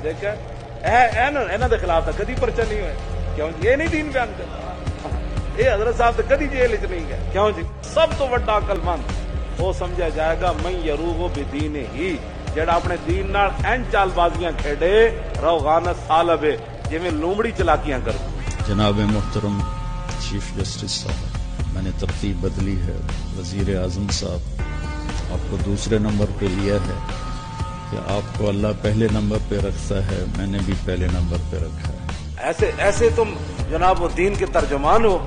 دیکھا انہوں دے خلاف تو کدی پرچہ نہیں ہوئے. کیوں جی؟ یہ نہیں دین بیان کرتا. یہ حضرت صاحب تو کدی جیل چ نہیں گئے. کیوں جی؟ سب تو بڑا عقل مند وہ سمجھا جائے گا من یروغ بدین ہی، جڑا اپنے دین نال این چال بازیاں کھیڈے روغان سالب جی میں لومڑی چلاکیاں کر. جناب محترم چیف جسٹس صاحب، میں نے ترتیب بدلی ہے. وزیر اعظم صاحب آپ کو دوسرے نمبر پہ لیا ہے کہ آپ کو اللہ پہلے نمبر پہ رکھتا ہے، میں نے بھی پہلے نمبر پہ رکھا ہے. ایسے تم جناب وہ دین کے ترجمان ہو،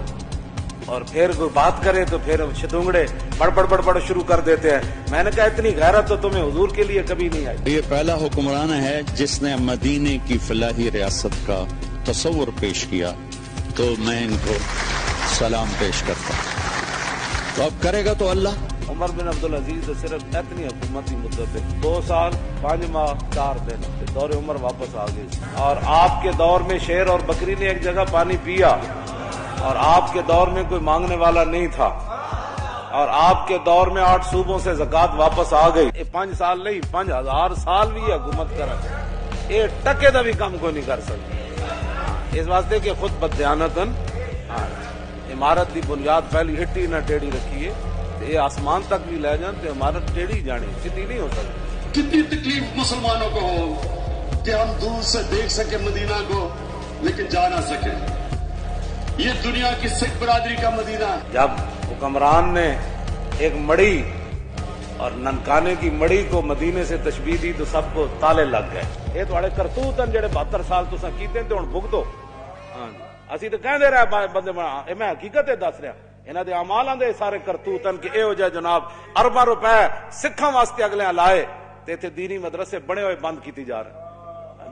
اور پھر کوئی بات کرے تو پھر شتونگڑے بڑ شروع کر دیتے ہیں. میں نے کہا اتنی غیرت تو تمہیں حضور کے لیے کبھی نہیں آئی. یہ پہلا حکمران ہے جس نے مدینے کی فلاحی ریاست کا تصور پیش کیا، تو میں ان کو سلام پیش کرتا ہوں. تو اب کرے گا تو اللہ. عمر بن عبدالعزیز صرف اتنی حکومتی مدت ہے 2 سال 5 ماہ 4 دن دور عمر واپس آ گئی. اور آپ کے دور میں شیر اور بکری نے ایک جگہ پانی پیا، اور آپ کے دور میں کوئی مانگنے والا نہیں تھا، اور آپ کے دور میں 8 صوبوں سے زکوٰۃ واپس آ گئی. 5 سال نہیں 5000 سال بھی حکومت کر یہ ٹکے کا بھی کام کوئی نہیں کر سکتے. اس واسطے کہ خود بدیانتن عمارت دی بنیاد پہلی ہٹی نہ ٹیڑھی رکھی ہے، یہ آسمان تک بھی لے جان تو عمارت ٹیڑھی جانی سیدھی نہیں ہو سکتی. کتنی تکلیف مسلمانوں کو ہو کہ ہم دور سے دیکھ سکے مدینہ کو لیکن جا نہ سکے. یہ دنیا کی سکھ برادری کا مدینہ. جب حکمران نے ایک مڑی اور ننکانے کی مڑی کو مدینے سے تشبیہ دی تو سب کو تالے لگ گئے. یہ تھوڑے کرتوت ہیں جڑے 72 سال تساں کیتے تے ہن بھگتو. اسی تو کہندے رہے بندے میں حقیقت دس رہا انہاں دے اعمالاں دے سارے کرتوت ہیں کہ اہو جہا جناب ارباں روپے سکھاں واسطے اگلے لائے تے ایتھے دینی مدرسے بنے ہوئے بند کیتی جا رہے.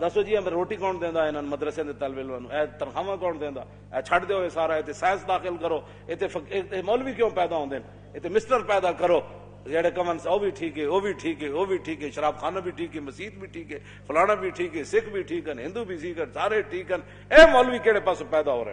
دسو جی ہمیں روٹی کون دیندا انہاں مدرسے دے طالب علماں نوں؟ اے تنخواہ کون دیندا؟ اے چھڈ دیو سارا ایتھے سائنس داخل کرو. ایتھے مولوی کیوں پیدا ہوندے نے؟ ایتھے مسٹر پیدا کرو جڑے کمن سے او بھی ٹھیک ہے، وہ بھی ٹھیک ہے، وہ بھی ٹھیک ہے، شراب خانہ بھی ٹھیک ہے، مسجد بھی ٹھیک ہے، فلانا بھی ٹھیک ہے، سکھ بھی ٹھیک ہے، ہندو بھی ٹھیک ہے، سارے ٹھیک ہیں. اے مولوی کہڑے پاسوں پیدا ہو رہے ہیں؟